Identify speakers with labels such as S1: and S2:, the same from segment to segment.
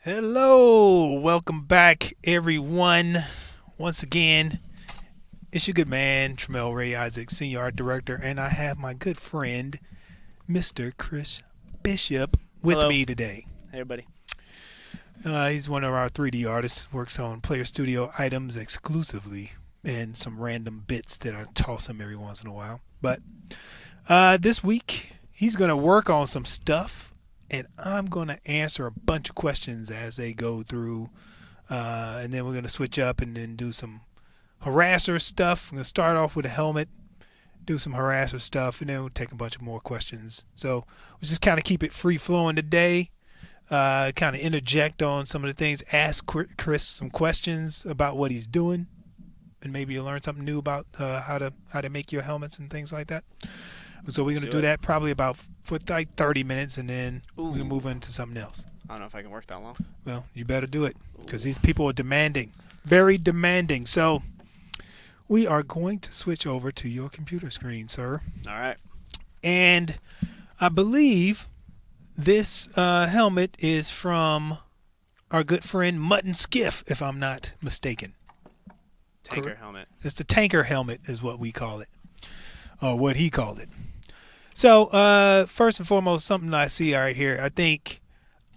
S1: Hello, welcome back, everyone. Once again, it's your good man, Tramell Ray Isaac, Senior Art Director, and I have my good friend, Mr. Chris Bishop, with
S2: Hello.
S1: me today.
S2: Hey, everybody.
S1: He's one of our 3D artists, works on Player Studio items exclusively, and some random bits that I toss him every once in a while. But this week, he's going to work on some stuff, and I'm going to answer a bunch of questions as they go through. And then we're going to switch up and then do some harasser stuff. I'm going to start off with a helmet, do some harasser stuff, and then we'll take a bunch of more questions. So we'll just kind of keep it free flowing today. Kind of interject on some of the things. Ask Chris some questions about what he's doing, and maybe you'll learn something new about how to make your helmets and things like that. So we're going to do that probably about for like 30 minutes, and then we're going to move into something else.
S2: I don't know if I can work that long.
S1: Well, you better do it because these people are demanding, very demanding. So we are going to switch over to your computer screen, sir.
S2: All right.
S1: And I believe this helmet is from our good friend Mutton Skiff, if I'm not mistaken.
S2: Tanker helmet.
S1: It's the tanker helmet is what we call it, or what he called it. So first and foremost, something I see right here, I think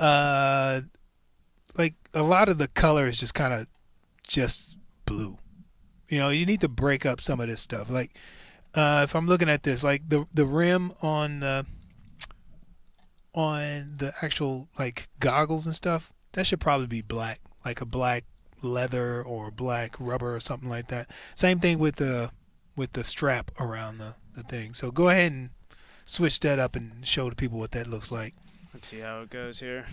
S1: like a lot of the color is just kind of just blue. You know, you need to break up some of this stuff. Like if I'm looking at this, like the rim on the actual like goggles and stuff, that should probably be black, like a black leather or black rubber or something like that. Same thing with the strap around the thing. So go ahead and switch that up and show the people what that looks like.
S2: Let's see how it goes here.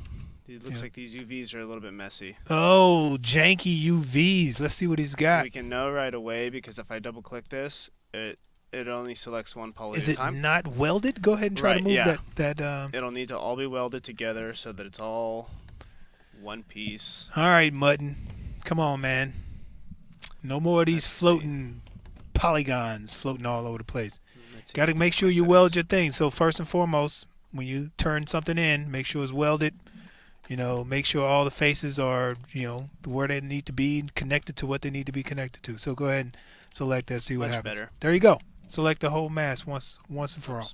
S2: It looks like these UVs are a little bit messy.
S1: Oh, janky UVs. Let's see what he's got.
S2: We can know right away because if I double click this, it only selects one poly
S1: Is
S2: at a
S1: it
S2: time.
S1: not welded? Go ahead and try to move that.
S2: It'll need to all be welded together so that it's all one piece.
S1: All right, Mutton. Come on, man. No more of these floating polygons floating all over the place. Got to make sure you weld your thing. So first and foremost, when you turn something in, make sure it's welded. You know, make sure all the faces are, you know, where they need to be, connected to what they need to be connected to. So go ahead and select that, see what happens.
S2: Better.
S1: There you go. Select the whole mask once and for all.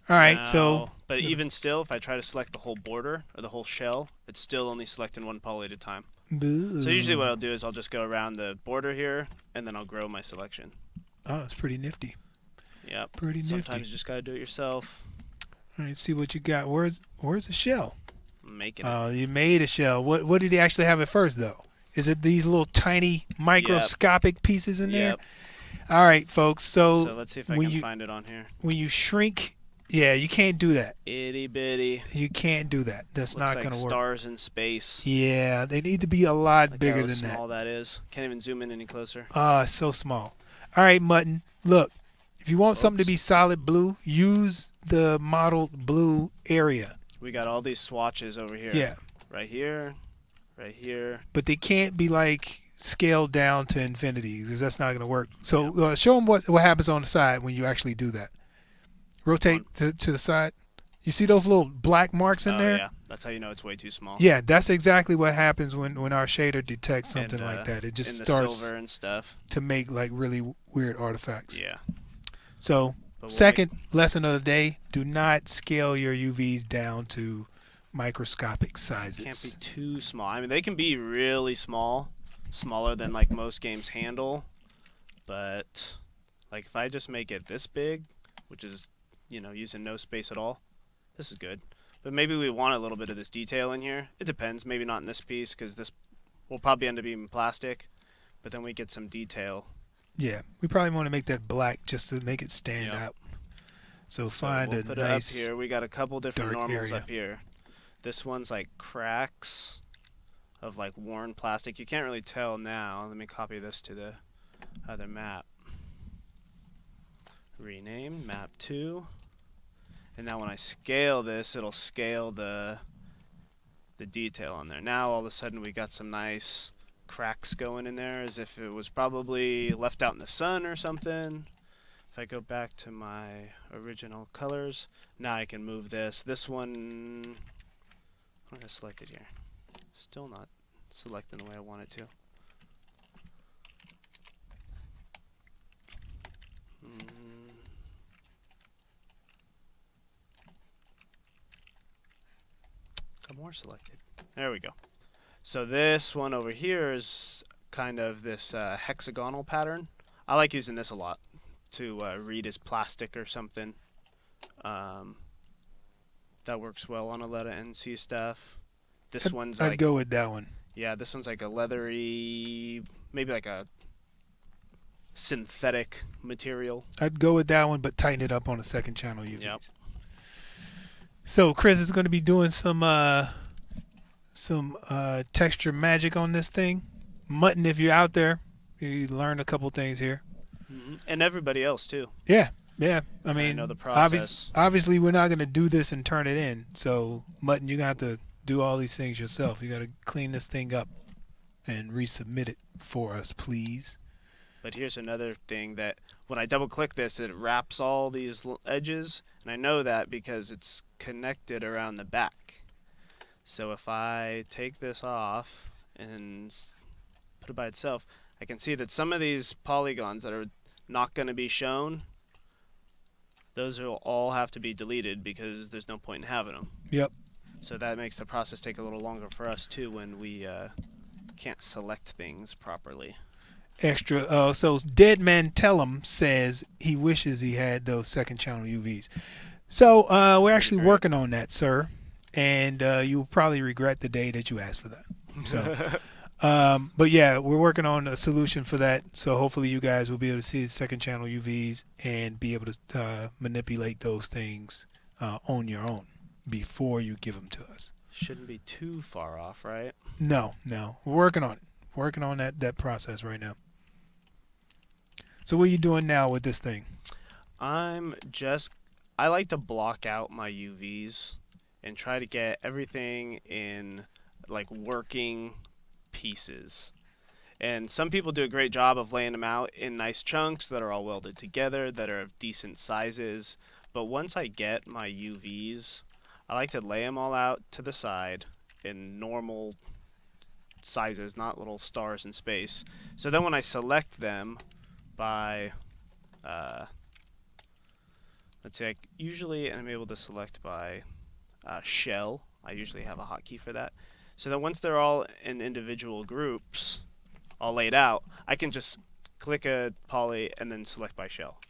S1: All right,
S2: now, but even still, if I try to select the whole border or the whole shell, it's still only selecting one poly at a time.
S1: Boo.
S2: So usually what I'll do is I'll just go around the border here, and then I'll grow my selection.
S1: Oh, it's pretty nifty.
S2: Yep.
S1: Pretty nifty.
S2: Sometimes you just gotta do it yourself.
S1: All right, see what you got. Where's the shell?
S2: I'm making it.
S1: Oh, you made a shell. What did he actually have at first, though? Is it these little tiny microscopic pieces in there?
S2: Yep.
S1: All right, folks. So
S2: let's see if I can find it on here.
S1: When you shrink, yeah, you can't do that.
S2: Itty bitty.
S1: You can't do that. That's not going to work.
S2: Stars in space.
S1: Yeah, they need to be a lot bigger than that.
S2: How small that is. Can't even zoom in any closer.
S1: It's so small. All right, Mutton. Look, if you want something to be solid blue, use the modeled blue area.
S2: We got all these swatches over here.
S1: Yeah.
S2: Right here. Right here.
S1: But they can't be like scaled down to infinity because that's not going to work. So show them what happens on the side when you actually do that. Rotate to the side. You see those little black marks in there?
S2: Yeah, that's how you know it's way too small.
S1: Yeah, that's exactly what happens when our shader detects something like that. It just starts
S2: silver and stuff
S1: to make like really weird artifacts.
S2: Yeah.
S1: So second lesson of the day, do not scale your UVs down to microscopic sizes.
S2: Can't be too small. I mean, they can be really small, smaller than like most games handle. But like if I just make it this big, which is, you know, using no space at all, this is good. But maybe we want a little bit of this detail in here. It depends. Maybe not in this piece because this will probably end up being plastic. But then we get some detail.
S1: Yeah, we probably want to make that black just to make it stand out. So find
S2: we'll
S1: a
S2: put
S1: nice
S2: it up here. We got a couple different normals
S1: area
S2: up here. This one's like cracks of like worn plastic. You can't really tell now. Let me copy this to the other map. Rename map 2. And now when I scale this, it'll scale the detail on there. Now all of a sudden we got some nice cracks going in there as if it was probably left out in the sun or something. If I go back to my original colors, now I can move this. This one, I'm going to select it here. Still not selecting the way I want it to. Got more selected. There we go. So this one over here is kind of this hexagonal pattern. I like using this a lot to read as plastic or something. That works well on a lot of NC stuff. This one's
S1: I'd
S2: like,
S1: go with that one.
S2: yeah, this one's like a leathery, maybe like a synthetic material.
S1: I'd go with that one, but tighten it up on the second channel UVs.
S2: Yep.
S1: So Chris is going to be doing some texture magic on this thing. Mutton, if you're out there, you learned a couple things here.
S2: And everybody else too.
S1: Yeah. I mean,
S2: I know the process.
S1: Obviously, we're not going to do this and turn it in. So, Mutton, you're going to have to do all these things yourself. You got to clean this thing up and resubmit it for us, please.
S2: But here's another thing that when I double click this, it wraps all these edges, and I know that because it's connected around the back. So if I take this off and put it by itself, I can see that some of these polygons that are not going to be shown, those will all have to be deleted because there's no point in having them.
S1: Yep.
S2: So that makes the process take a little longer for us too when we can't select things properly.
S1: Extra. So Dead Man Tellum says he wishes he had those second channel UVs. So we're actually working on that, sir, and you'll probably regret the day that you asked for that. So, but yeah, we're working on a solution for that. So hopefully you guys will be able to see the second channel UVs and be able to manipulate those things on your own before you give them to us.
S2: Shouldn't be too far off, right?
S1: No. We're working on it. Working on that process right now. So what are you doing now with this thing?
S2: I like to block out my UVs and try to get everything in like working pieces. And some people do a great job of laying them out in nice chunks that are all welded together, that are of decent sizes. But once I get my UVs, I like to lay them all out to the side in normal sizes, not little stars in space. So then when I select them by, let's say usually I'm able to select by shell. I usually have a hotkey for that. So that once they're all in individual groups, all laid out, I can just click a poly and then select by shell,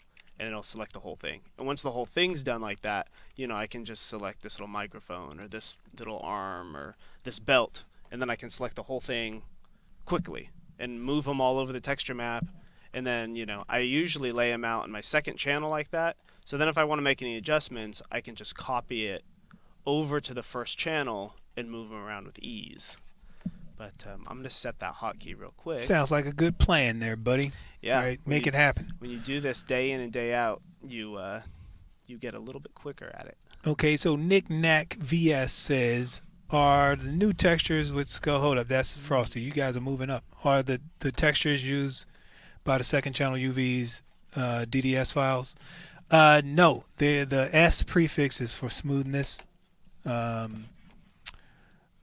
S2: and it'll select the whole thing. And once the whole thing's done like that, I can just select this little microphone or this little arm or this belt, and then I can select the whole thing quickly and move them all over the texture map. And then, I usually lay them out in my second channel like that. So then if I want to make any adjustments, I can just copy it over to the first channel and move them around with ease. But I'm going to set that hotkey real quick.
S1: Sounds like a good plan there, buddy.
S2: Yeah.
S1: All right, make it happen.
S2: When you do this day in and day out, you get a little bit quicker at it.
S1: Okay, so Nick Knack VS says, are the new textures with hold up, that's Frosty. You guys are moving up. Are the textures used by the second channel UVs DDS files? No, the S prefix is for smoothness.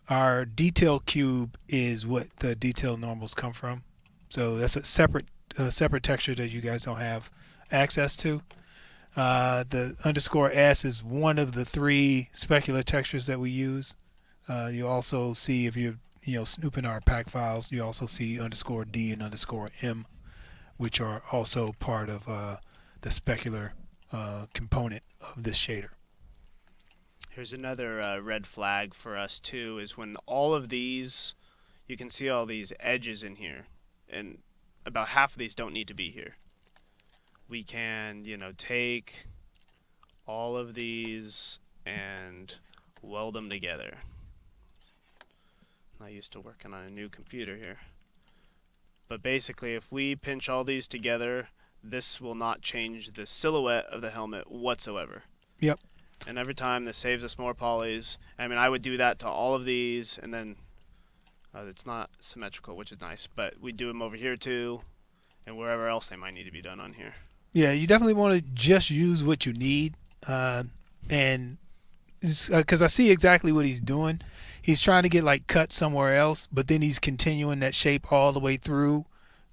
S1: Our detail cube is what the detail normals come from. So that's a separate texture that you guys don't have access to. The _S is one of the 3 specular textures that we use. You also see, if you're snooping our pack files, you also see _D and _M, which are also part of the specular component of this shader.
S2: Here's another red flag for us too, is when all of these, you can see all these edges in here, and about half of these don't need to be here. We can, take all of these and weld them together. I'm not used to working on a new computer here. But basically, if we pinch all these together, this will not change the silhouette of the helmet whatsoever.
S1: Yep.
S2: And every time this saves us more polys. I mean, I would do that to all of these, and then it's not symmetrical, which is nice, but we do them over here too, and wherever else they might need to be done on here.
S1: Yeah, you definitely want to just use what you need, and because I see exactly what he's doing. He's trying to get like cut somewhere else, but then he's continuing that shape all the way through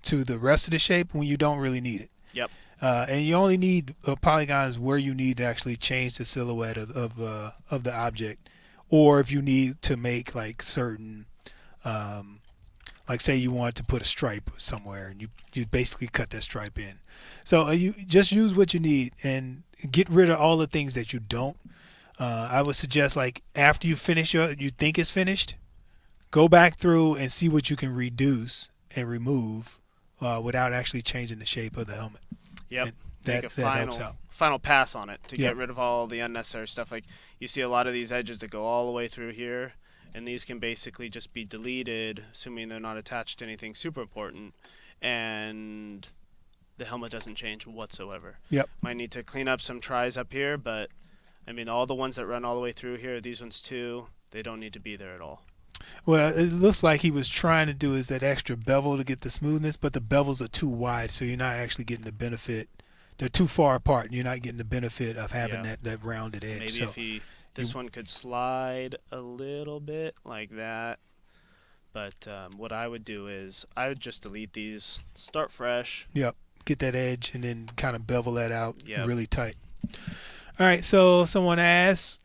S1: to the rest of the shape when you don't really need it.
S2: Yep.
S1: And you only need polygons where you need to actually change the silhouette of the object, or if you need to make like certain, like say you want to put a stripe somewhere, and you basically cut that stripe in. So you just use what you need and get rid of all the things that you don't. I would suggest like after you finish you think it's finished, go back through and see what you can reduce and remove without actually changing the shape of the helmet.
S2: Yep.
S1: That
S2: Make a
S1: helps out.
S2: final pass on it to
S1: Yep.
S2: get rid of all the unnecessary stuff. Like you see a lot of these edges that go all the way through here, and these can basically just be deleted, assuming they're not attached to anything super important, and the helmet doesn't change whatsoever.
S1: Yep.
S2: Might need to clean up some tries up here, but I mean all the ones that run all the way through here, these ones too, they don't need to be there at all.
S1: Well, it looks like he was trying to do is that extra bevel to get the smoothness, but the bevels are too wide, so you're not actually getting the benefit. They're too far apart, and you're not getting the benefit of having that rounded edge.
S2: Maybe
S1: so
S2: if this one could slide a little bit like that. But what I would do is I would just delete these, start fresh.
S1: Yep. Get that edge and then kind of bevel that out really tight. All right. So someone asks,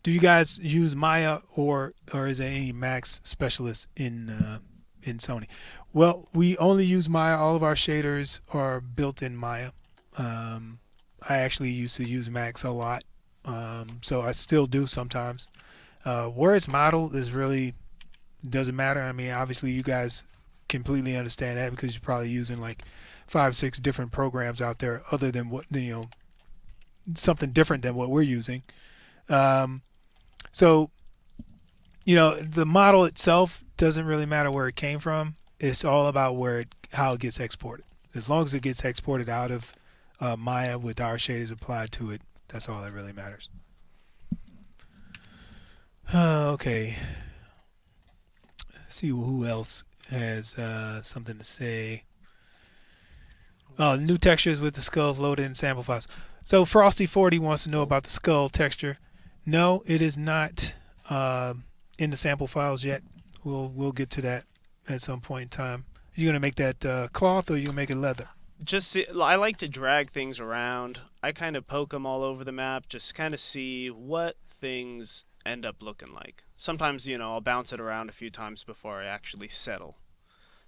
S1: do you guys use Maya or is there any Max specialists in Sony? Well, we only use Maya. All of our shaders are built in Maya. I actually used to use Max a lot, so I still do sometimes. Where it's modeled is really doesn't matter. I mean, obviously you guys completely understand that because you're probably using like 5-6 different programs out there other than what something different than what we're using. So, the model itself doesn't really matter where it came from. It's all about how it gets exported. As long as it gets exported out of Maya with our shaders applied to it, that's all that really matters. Okay. Let's see who else has something to say. Oh, new textures with the skulls loaded in sample files. So Frosty40 wants to know about the skull texture. No, it is not in the sample files yet. We'll get to that at some point in time. Are you gonna make that cloth or are you gonna make it leather?
S2: I like to drag things around. I kind of poke them all over the map, just kind of see what things end up looking like. Sometimes, I'll bounce it around a few times before I actually settle.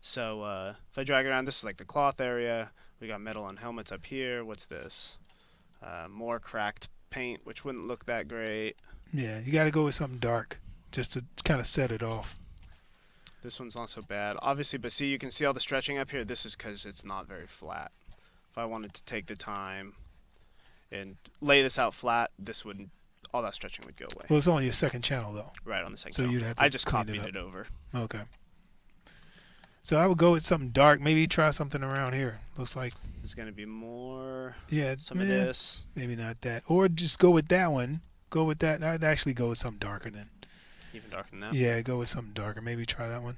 S2: So if I drag around, this is like the cloth area. We got metal on helmets up here. What's this? More cracked paint, which wouldn't look that great.
S1: Yeah, you got to go with something dark just to kind of set it off.
S2: This one's not so bad, obviously, but see, you can see all the stretching up here. This is because it's not very flat. If I wanted to take the time and lay this out flat, all that stretching would go away.
S1: Well, it's on your second channel, though.
S2: Right, on the second
S1: so
S2: channel.
S1: You'd have to
S2: I just
S1: clean
S2: copied
S1: it
S2: over.
S1: Okay. So I would go with something dark. Maybe try something around here. Looks like
S2: there's going to be more.
S1: Some
S2: of this.
S1: Maybe not that. Or just go with that one. Go with that. I'd actually go with something darker then.
S2: Even darker than that?
S1: Yeah, go with something darker. Maybe try that one.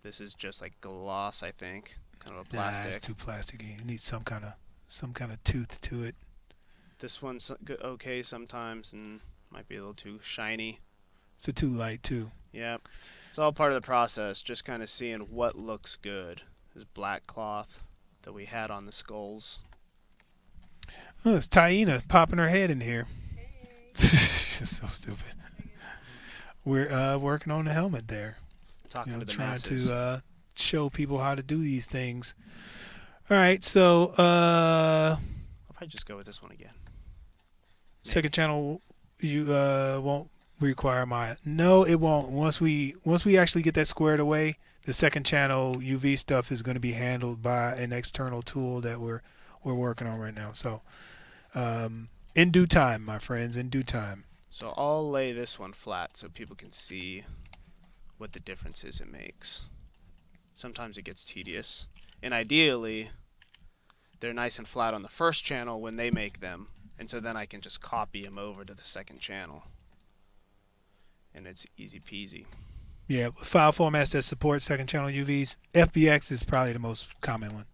S2: This is just like gloss, I think. Kind of a plastic.
S1: Nah, it's too plasticky. It needs some kind of tooth to it.
S2: This one's okay sometimes and might be a little too shiny.
S1: It's too light too.
S2: Yep. It's all part of the process, just kind of seeing what looks good. This black cloth that we had on the skulls.
S1: Oh, it's Taina popping her head in here. She's so stupid. We're working on the helmet there.
S2: Talking to the
S1: trying
S2: masses.
S1: to show people how to do these things. All right, so
S2: I'll probably just go with this one again.
S1: Second channel, you won't require Maya. No, it won't. Once we actually get that squared away, the second channel UV stuff is going to be handled by an external tool that we're working on right now. So, in due time, my friends, in due time.
S2: So I'll lay this one flat so people can see what the differences it makes. Sometimes it gets tedious, and ideally, they're nice and flat on the first channel when they make them, and so then I can just copy them over to the second channel. And it's easy peasy.
S1: Yeah, file formats that support second channel UVs. FBX is probably the most common one.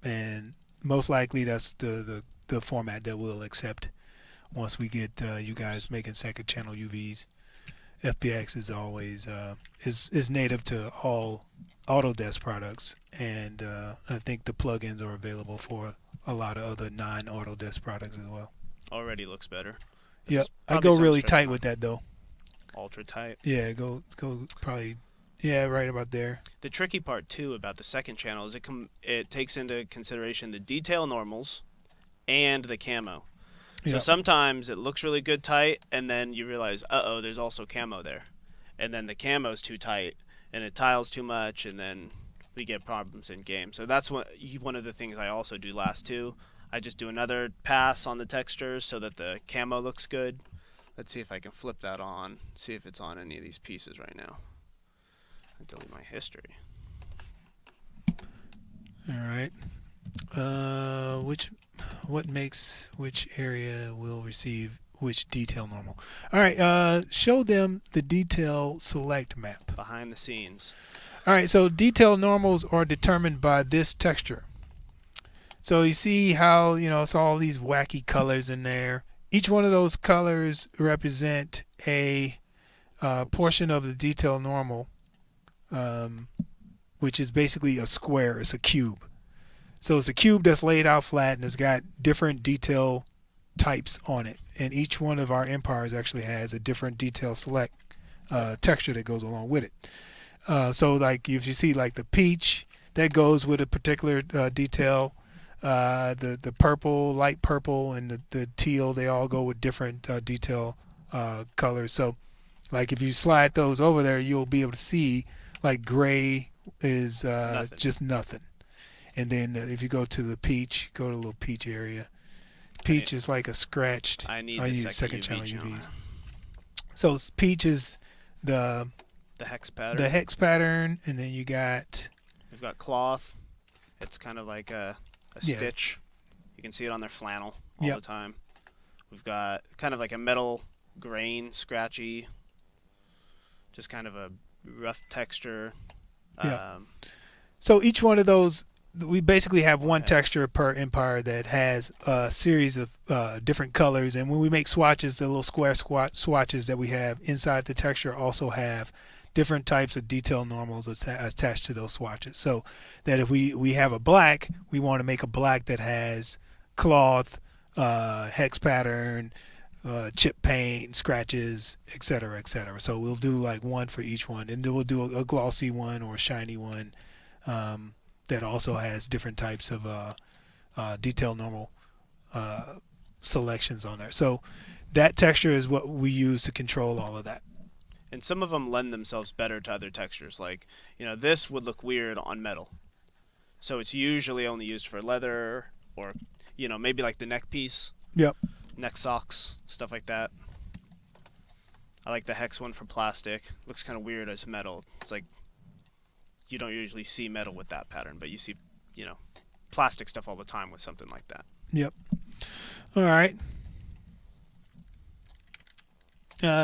S1: And most likely that's the format that we'll accept once we get you guys making second channel UVs. FBX is always is native to all Autodesk products, and I think the plugins are available for a lot of other non-Autodesk products as well.
S2: Already looks better.
S1: Yep, I go really tight with that though.
S2: Ultra tight.
S1: Yeah, go probably. Yeah, right about there.
S2: The tricky part too about the second channel is it takes into consideration the detail normals and the camo. So
S1: Yep.
S2: sometimes it looks really good tight, and then you realize, uh-oh, there's also camo there. And then the camo's too tight, and it tiles too much, and then we get problems in game. So that's one of the things I also do last too. I just do another pass on the textures so that the camo looks good. Let's see if I can flip that on, see if it's on any of these pieces right now. I delete my history.
S1: All right. What makes which area will receive which detail normal? All right. Show them the detail select map.
S2: Behind the scenes.
S1: All right. So detail normals are determined by this texture. So you see how it's all these wacky colors in there. Each one of those colors represent a portion of the detail normal, which is basically a square. It's a cube. So it's a cube that's laid out flat and it's got different detail types on it. And each one of our empires actually has a different detail select texture that goes along with it. So like if you see like the peach, that goes with a particular detail. The purple, light purple, and the teal, they all go with different detail colors. So like if you slide those over there, you'll be able to see like gray is just nothing. And then if you go to the peach, go to the little peach area. Peach is like a scratched.
S2: I need a second
S1: channel
S2: UV
S1: UVs. So peach is the
S2: hex pattern.
S1: The hex pattern, and then we've
S2: got cloth. It's kind of like a stitch. You can see it on their flannel all the time. We've got kind of like a metal grain, scratchy, just kind of a rough texture.
S1: So each one of those, we basically have one texture per empire that has a series of different colors. And when we make swatches, the little square swatches that we have inside the texture also have different types of detail normals attached to those swatches. So that if we have a black, we want to make a black that has cloth, hex pattern, chip paint, scratches, etc., etc. So we'll do like one for each one, and then we'll do a glossy one or a shiny one that also has different types of detail normal selections on there. So that texture is what we use to control all of that.
S2: And some of them lend themselves better to other textures. Like, this would look weird on metal. So it's usually only used for leather or, maybe like the neck piece.
S1: Yep.
S2: Neck socks, stuff like that. I like the hex one for plastic. Looks kind of weird as metal. It's like you don't usually see metal with that pattern, but you see, plastic stuff all the time with something like that.
S1: Yep. All right.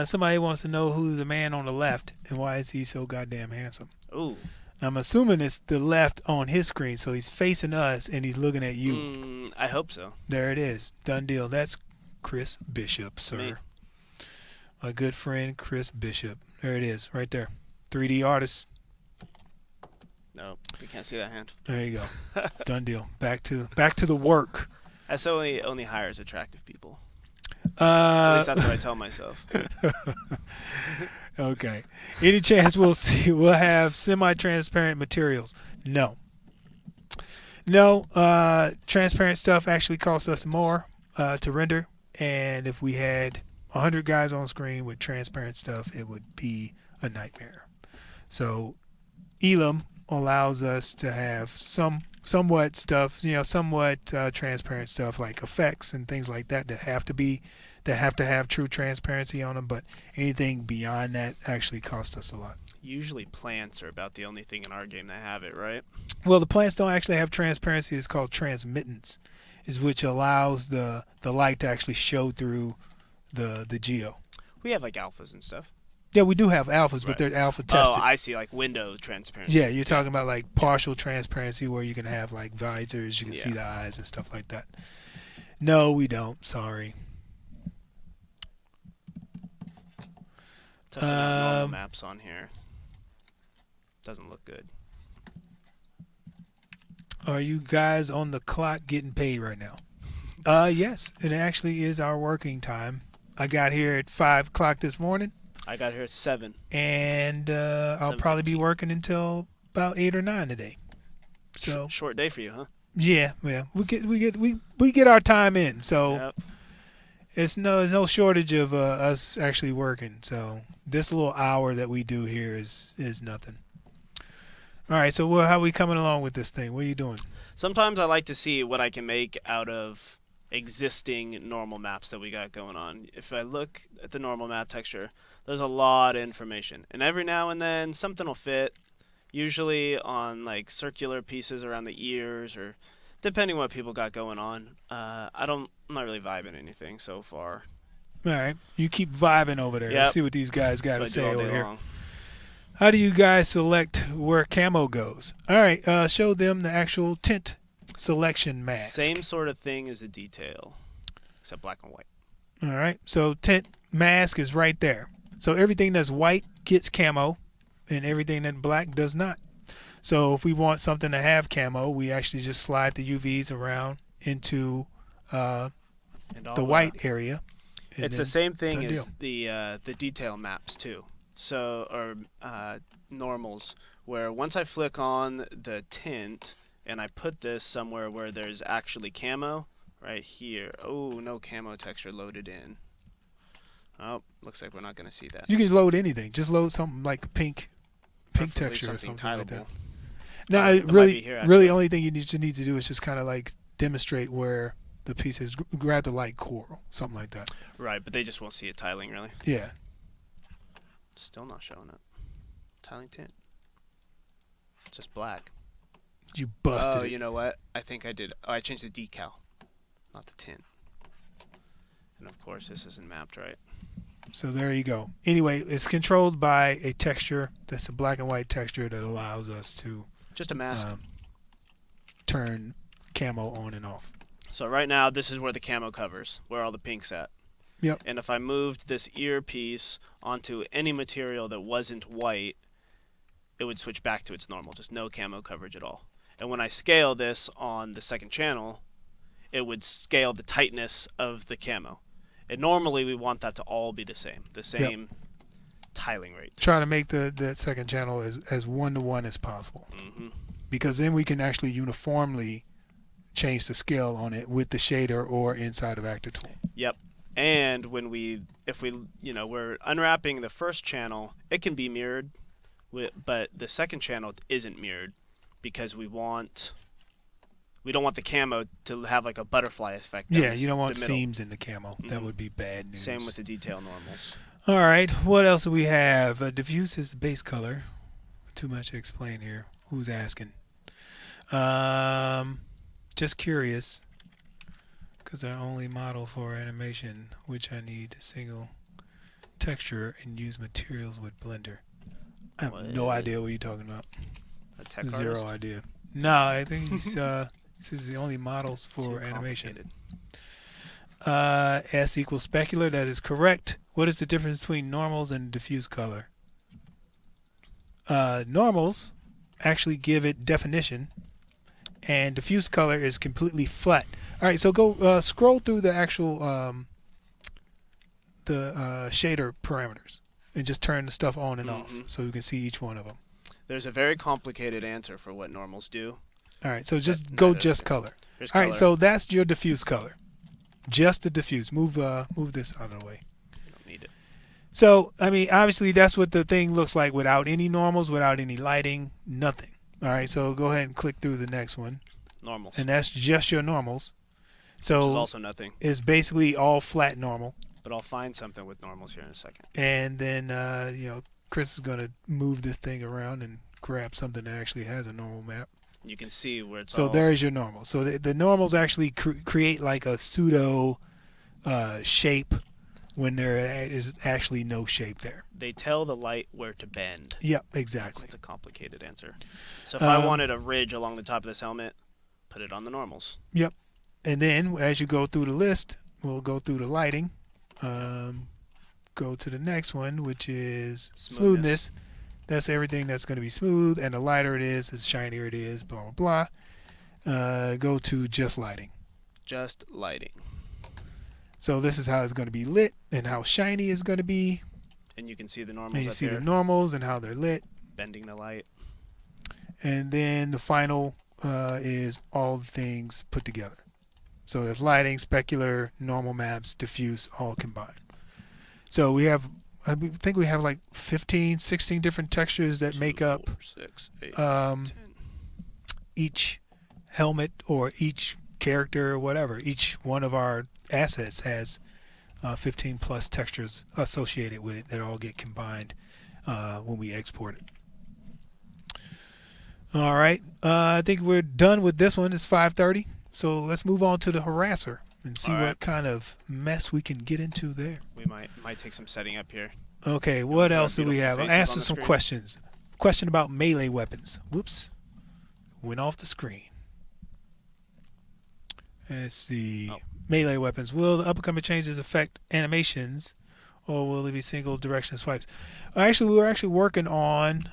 S1: Somebody wants to know who's the man on the left and why is he so goddamn handsome.
S2: Ooh.
S1: I'm assuming it's the left on his screen, so he's facing us and he's looking at you.
S2: I hope so.
S1: There it is. Done deal. That's Chris Bishop, sir.
S2: Me.
S1: My good friend Chris Bishop. There it is, right there. 3D artist.
S2: No, you can't see that hand.
S1: There you go. Done deal. Back to the work.
S2: SOE only hires attractive people. At least that's what I tell myself.
S1: Okay. Any chance we'll have semi-transparent materials? No. Transparent stuff actually costs us more to render, and if we had 100 guys on screen with transparent stuff, it would be a nightmare. So Elam allows us to have somewhat stuff, somewhat transparent stuff like effects and things like that have to have true transparency on them, but anything beyond that actually costs us a lot.
S2: Usually plants are about the only thing in our game that have it, right?
S1: Well, the plants don't actually have transparency. It's called transmittance, which allows the light to actually show through the geo.
S2: We have like alphas and stuff.
S1: Yeah, we do have alphas,
S2: Right.
S1: but they're alpha tested.
S2: Oh, I see, like window transparency.
S1: Yeah, you're talking about like partial transparency where you can have like visors, you can see the eyes and stuff like that. No, we don't. Sorry.
S2: Testing out normal maps on here. Doesn't look good.
S1: Are you guys on the clock getting paid right now? Yes, it actually is our working time. I got here at 5 o'clock this morning.
S2: I got here at 7.
S1: And I'll probably be working until about 8 or 9 today. So
S2: short day for you, huh?
S1: Yeah. We get our time in. So there's no shortage of us actually working. So this little hour that we do here is nothing. All right. So how are we coming along with this thing? What are you doing?
S2: Sometimes I like to see what I can make out of existing normal maps that we got going on. If I look at the normal map texture, there's a lot of information, and every now and then something will fit, usually on like circular pieces around the ears, or depending what people got going on. I'm not really vibing anything so far.
S1: All right, you keep vibing over there.
S2: Yep.
S1: Let's see what these guys got to say over here.
S2: Long.
S1: How do you guys select where camo goes? All right, show them the actual tint selection mask.
S2: Same sort of thing as the detail, except black and white.
S1: All right, so tint mask is right there. So everything that's white gets camo, and everything that's black does not. So if we want something to have camo, we actually just slide the UVs around into the white area.
S2: It's the same thing as the detail maps too. So normals, where once I flick on the tint and I put this somewhere where there's actually camo, right here. Oh, no camo texture loaded in. Oh, looks like we're not going to see that.
S1: You can load anything. Just load something like pink
S2: Preferably
S1: texture or something
S2: tileable.
S1: like that. No, really, only thing you need to do is just kind of like demonstrate where the piece is. Grab the light coral, something like that.
S2: Right, but they just won't see it tiling, really.
S1: Yeah.
S2: Still not showing it. Tiling tint. Just black.
S1: You busted it.
S2: Oh, you know what? I think I did. Oh, I changed the decal, not the tint. And of course, this isn't mapped right.
S1: So there you go. Anyway, it's controlled by a texture that's a black and white texture that allows us to
S2: just a mask.
S1: Turn camo on and off.
S2: So right now, this is where the camo covers, where all the pink's at.
S1: Yep.
S2: And if I moved this earpiece onto any material that wasn't white, it would switch back to its normal, just no camo coverage at all. And when I scale this on the second channel, it would scale the tightness of the camo. And normally we want that to all be the same tiling rate.
S1: Try to make the second channel as one-to-one as possible.
S2: Mm-hmm. Because
S1: then we can actually uniformly change the scale on it with the shader or inside of Actor Tool.
S2: Yep. And if we're unwrapping the first channel, it can be mirrored, but the second channel isn't mirrored because we don't want the camo to have like a butterfly effect.
S1: Yeah, you don't want seams in the camo.
S2: Mm-hmm.
S1: That would be bad news.
S2: Same with the detail normals.
S1: All right, what else do we have? Diffuse is the base color. Too much to explain here. Who's asking? Just curious, because our only model for animation, which I need a single texture and use materials with Blender. I have no idea what you're talking about.
S2: A tech
S1: Zero
S2: artist?
S1: idea. No, I think this is the only models for animation. S equals specular. That is correct. What is the difference between normals and diffuse color? Normals actually give it definition, and diffuse color is completely flat. All right, so go scroll through the actual shader parameters and just turn the stuff on and off so you can see each one of them.
S2: There's a very complicated answer for what normals do.
S1: All right, so just go just color.
S2: Here's
S1: All right,
S2: color.
S1: so that's your diffuse color. Just the diffuse. Move this out of the way.
S2: You don't need it.
S1: So, I mean, obviously that's what the thing looks like without any normals, without any lighting, nothing. All right, so go ahead and click through the next one.
S2: Normals.
S1: And that's just your normals. So
S2: which is also nothing.
S1: It's basically all flat normal.
S2: But I'll find something with normals here in a second.
S1: And then, Chris is going to move this thing around and grab something that actually has a normal map.
S2: You can see where it's
S1: So there's your normal. So the normals actually create like a pseudo shape when there is actually no shape there.
S2: They tell the light where to bend.
S1: Yep, exactly.
S2: That's the complicated answer. So if I wanted a ridge along the top of this helmet, put it on the normals.
S1: Yep. And then as you go through the list, we'll go through the lighting. Go to the next one, which is smoothness. That's everything that's going to be smooth, and the lighter it is, the shinier it is, blah, blah, blah. Go to just lighting.
S2: Just lighting.
S1: So this is how it's going to be lit and how shiny it's going to be.
S2: And you can see the normals.
S1: And you see the normals and how they're lit.
S2: Bending the light.
S1: And then the final is all the things put together. So there's lighting, specular, normal maps, diffuse, all combined. So we have, I think we have like 15, 16 different textures that make up
S2: 4, 6, 8, 10.
S1: Each helmet or each character or whatever. Each one of our assets has 15 plus textures associated with it that all get combined when we export it. All right. I think we're done with this one. It's 5:30. So let's move on to the Harasser and see what kind of mess we can get into there.
S2: We might take some setting up here.
S1: Okay, what else do we have? I'll answer some questions. Question about melee weapons. Whoops. Went off the screen. Let's see. Oh. Melee weapons. Will the upcoming changes affect animations, or will it be single direction swipes? Actually, we're working on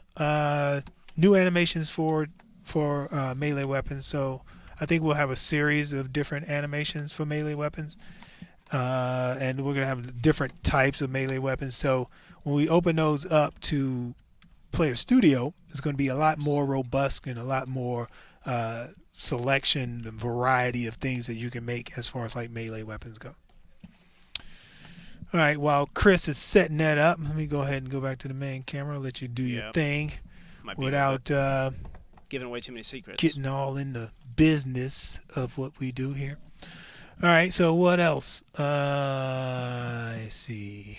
S1: new animations for melee weapons. So I think we'll have a series of different animations for melee weapons, and we're gonna have different types of melee weapons. So when we open those up to Player Studio, it's going to be a lot more robust and a lot more selection and variety of things that you can make as far as like melee weapons go. All right, while Chris is setting that up, let me go ahead and go back to the main camera, let you do your thing without
S2: giving away too many secrets.
S1: Getting all in the business of what we do here. All right, so what else? Let's see.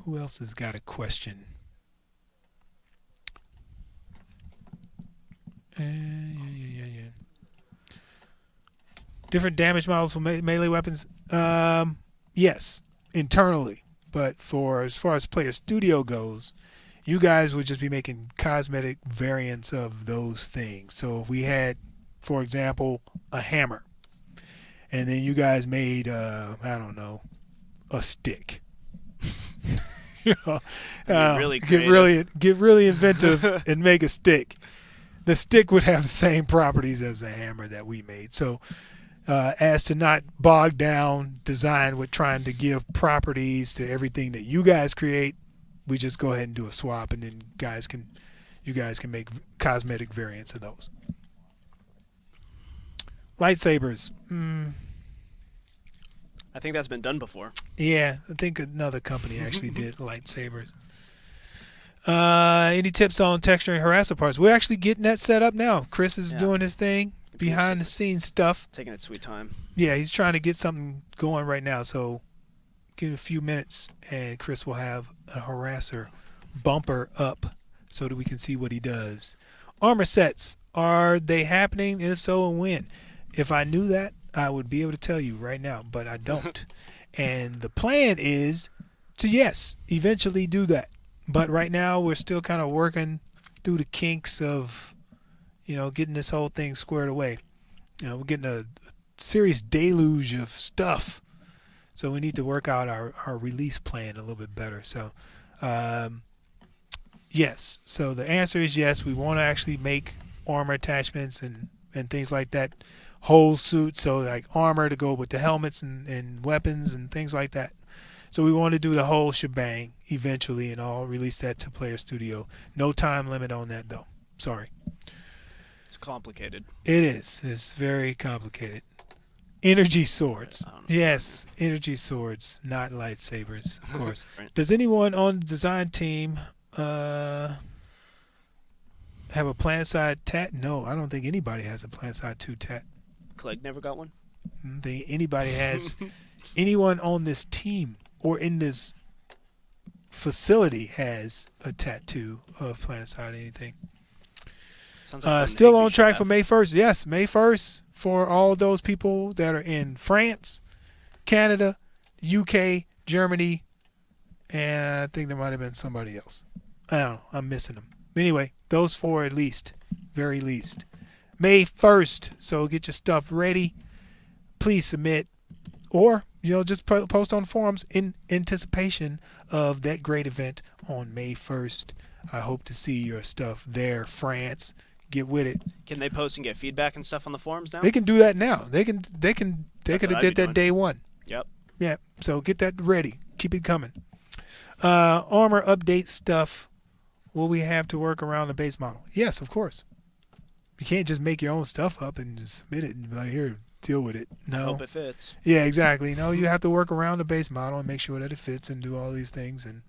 S1: Who else has got a question? Yeah. Different damage models for melee weapons? Yes, internally. But for as far as Player Studio goes, you guys would just be making cosmetic variants of those things. So if we had, for example, a hammer, and then you guys made, I don't know, a stick. You know, get really inventive and make a stick. The stick would have the same properties as the hammer that we made. So as to not bog down design with trying to give properties to everything that you guys create, we just go ahead and do a swap, and then you guys can make cosmetic variants of those. Lightsabers.
S2: I think that's been done before.
S1: Yeah, I think another company actually did lightsabers. Any tips on texturing Harasser parts? We're actually getting that set up now. Chris is doing his thing, behind the scenes stuff.
S2: Taking its sweet time.
S1: Yeah, he's trying to get something going right now. So give it a few minutes, and Chris will have a Harasser bumper up so that we can see what he does. Armor sets, are they happening? If so, and when? If I knew that, I would be able to tell you right now, but I don't. And the plan is to, yes, eventually do that. But right now we're still kind of working through the kinks of, getting this whole thing squared away. We're getting a serious deluge of stuff. So we need to work out our release plan a little bit better. So, yes. So the answer is yes. We want to actually make armor attachments and things like that. Whole suits, so like armor to go with the helmets and weapons and things like that. So we want to do the whole shebang eventually, and I'll release that to Player Studio. No time limit on that, though. Sorry.
S2: It's complicated.
S1: It is. It's very complicated. Energy swords. Yes, energy swords, not lightsabers, of course. Does anyone on the design team have a PlanetSide tat? No, I don't think anybody has a PlanetSide 2 tat.
S2: Clegg never got one?
S1: I don't think anybody has. Anyone on this team or in this facility has a tattoo of PlanetSide or anything. Like still on track for May 1st. Yes, May 1st for all those people that are in France, Canada, UK, Germany, and I think there might have been somebody else. I don't know. I'm missing them. Anyway, those 4 at least. Very least. May 1st. So get your stuff ready. Please submit. Or, just post on forums in anticipation of that great event on May 1st. I hope to see your stuff there, France. Get with it.
S2: Can they post and get feedback and stuff on the forums now?
S1: They can do that now. They could have did that day one.
S2: Yep.
S1: Yeah. So get that ready. Keep it coming. Armor update stuff. Will we have to work around the base model? Yes, of course. You can't just make your own stuff up and just submit it and be like, here, deal with it. No.
S2: Hope it fits.
S1: Yeah, exactly. No, you have to work around the base model and make sure that it fits and do all these things. And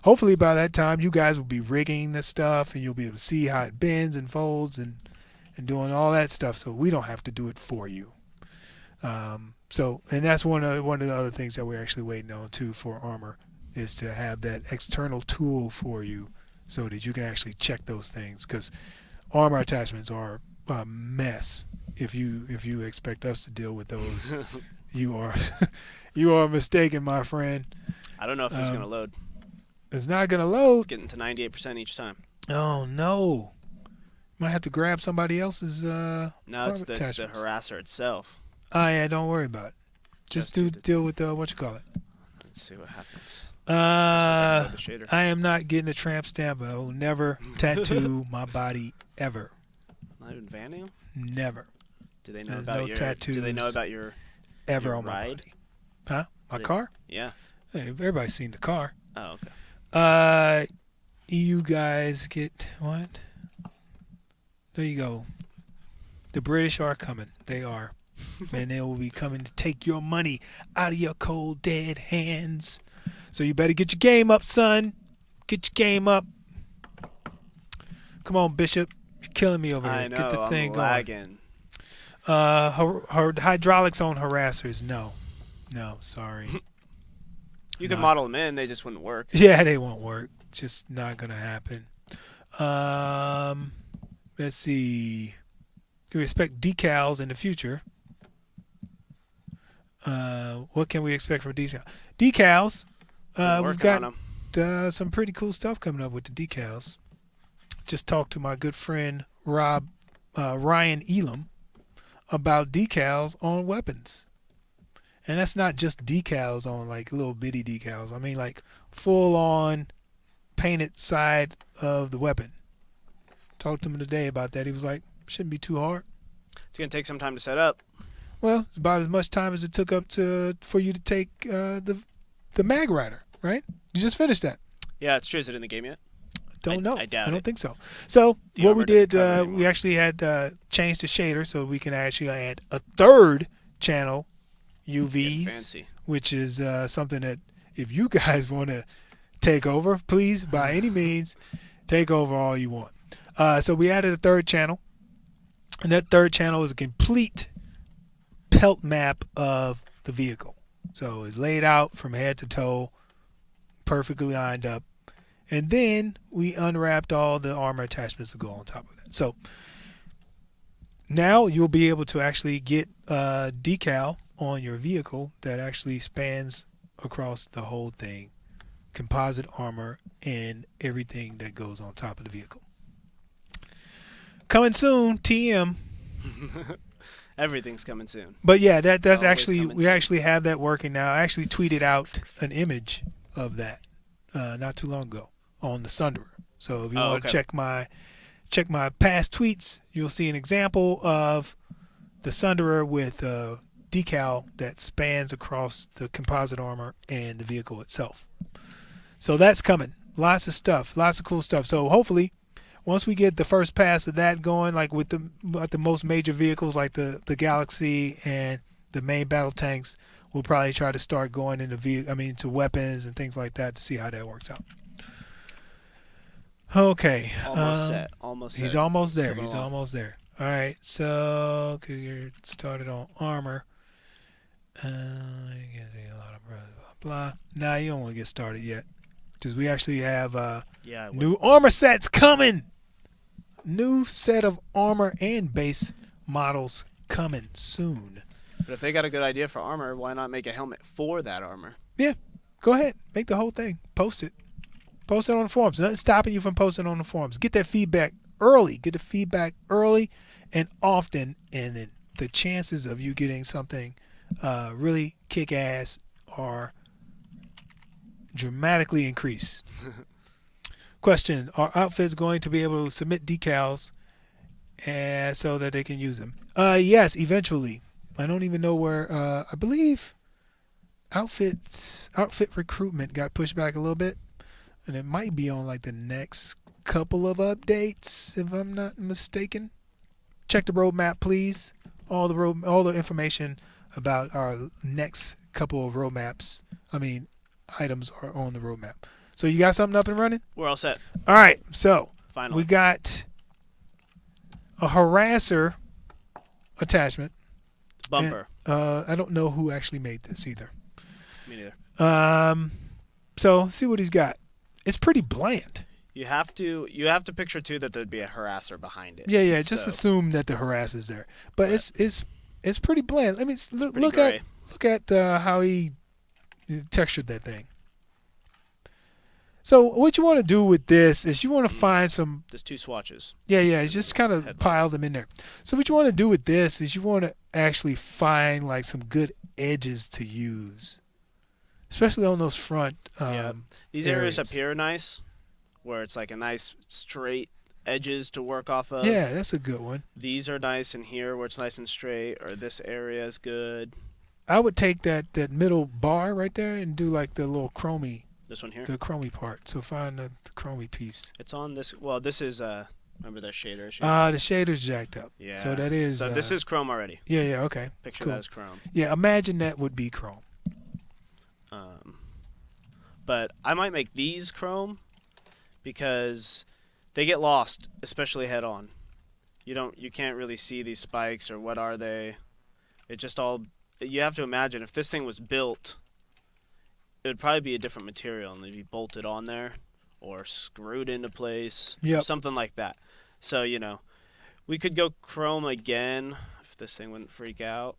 S1: hopefully by that time, you guys will be rigging the stuff and you'll be able to see how it bends and folds and doing all that stuff. So we don't have to do it for you. And that's one of the other things that we're actually waiting on too for Armor is to have that external tool for you so that you can actually check those things, because Armor attachments are a mess. If you expect us to deal with those, you are mistaken, my friend.
S2: I don't know if it's going to load.
S1: It's not going to load.
S2: It's getting to 98% each time.
S1: Oh no! Might have to grab somebody else's.
S2: No, it's the harasser itself.
S1: Oh yeah, don't worry about it. Just deal with what you call it.
S2: Let's see what happens.
S1: I am not getting a tramp stamp. I will never tattoo my body ever.
S2: Not even Vanu?
S1: Never.
S2: Do they know about your tattoos? Do they know about your
S1: ever on
S2: ride?
S1: My body? Huh? My car?
S2: Yeah.
S1: Hey, everybody's seen the car.
S2: Oh, okay.
S1: You guys get what? There you go. The British are coming. They are. And they will be coming to take your money out of your cold, dead hands. So you better get your game up, son. Get your game up. Come on, Bishop. You're killing me over here.
S2: I know,
S1: get the thing
S2: I'm lagging.
S1: Hydraulics on harassers. No, sorry.
S2: You can model them in. They just wouldn't work.
S1: Yeah, they won't work. Just not going to happen. Let's see. Do we expect decals in the future? What can we expect from decals? Decals. We've got some pretty cool stuff coming up with the decals. Just talked to my good friend Ryan Elam about decals on weapons. And that's not just decals on like little bitty decals. I mean like full on painted side of the weapon. Talked to him today about that. He was like, shouldn't be too hard.
S2: It's going to take some time to set up.
S1: Well, it's about as much time as it took for you to take the mag rider, right? You just finished that.
S2: Yeah, it's true. Is it in the game yet?
S1: Don't know.
S2: I doubt it.
S1: I don't think so. So what we did, we actually had changed the shader so we can actually add a third channel UVs, which is something that if you guys want to take over, please, by any means, take over all you want. So we added a third channel, and that third channel is a complete pelt map of the vehicle. So it's laid out from head to toe, perfectly lined up. And then we unwrapped all the armor attachments to go on top of that. So now you'll be able to actually get a decal on your vehicle that actually spans across the whole thing, composite armor and everything that goes on top of the vehicle. Coming soon, TM.
S2: Everything's coming soon.
S1: But yeah, that's actually we actually have that working now. I actually tweeted out an image of that not too long ago on the Sunderer. So if you want to check my past tweets, you'll see an example of the Sunderer with a decal that spans across the composite armor and the vehicle itself. So that's coming. Lots of stuff, lots of cool stuff. So hopefully, once we get the first pass of that going, like with the most major vehicles like the Galaxy and the main battle tanks, we'll probably try to start going into weapons and things like that to see how that works out. Okay.
S2: Almost set. Almost set.
S1: He's almost there. He's almost there. All right. So you're started on armor. You get a lot of blah blah. Nah, you don't want to get started yet, because we actually have new armor sets coming. New set of armor and base models coming soon.
S2: But if they got a good idea for armor, why not make a helmet for that armor?
S1: Yeah, go ahead. Make the whole thing. Post it. Post it on the forums. Nothing stopping you from posting on the forums. Get that feedback early. Get the feedback early and often, and then the chances of you getting something really kick-ass are dramatically increased. Question: are outfits going to be able to submit decals so that they can use them? Yes, eventually. I don't even know where. I believe outfit recruitment got pushed back a little bit, and it might be on like the next couple of updates, if I'm not mistaken. Check the roadmap, please. All the information about our next couple of items are on the roadmap. So you got something up and running?
S2: We're all set.
S1: All right. So
S2: Finally.
S1: we got a Harasser attachment.
S2: Bumper.
S1: And, I don't know who actually made this either.
S2: Me neither.
S1: So see what he's got. It's pretty bland.
S2: You have to picture too that there'd be a harasser behind it.
S1: Yeah. Just assume that the Harasser's there, but it's pretty bland. Let me look at how he textured that thing. So what you want to do with this is you want to find some.
S2: There's 2 swatches.
S1: Yeah. Just kind of pile them in there. So what you want to do with this is you want to actually find like some good edges to use, especially on those front.
S2: These areas up here are nice, where it's like a nice straight edges to work off of.
S1: Yeah, that's a good one.
S2: These are nice in here where it's nice and straight, or this area is good.
S1: I would take that middle bar right there and do like the little chromey.
S2: This one here?
S1: The chromey part. So find the chromey piece.
S2: It's on this. Well, this is, remember that shader issue?
S1: The shader's jacked up.
S2: Yeah.
S1: So that is.
S2: So this is chrome already.
S1: Yeah, okay.
S2: Picture
S1: cool.
S2: that as chrome.
S1: Yeah, imagine that would be chrome.
S2: But I might make these chrome because they get lost, especially head on. You can't really see these spikes or what are they. It just all, you have to imagine if this thing was built, it would probably be a different material and they'd be bolted on there or screwed into place.
S1: Yep.
S2: Something like that. So, we could go chrome again if this thing wouldn't freak out.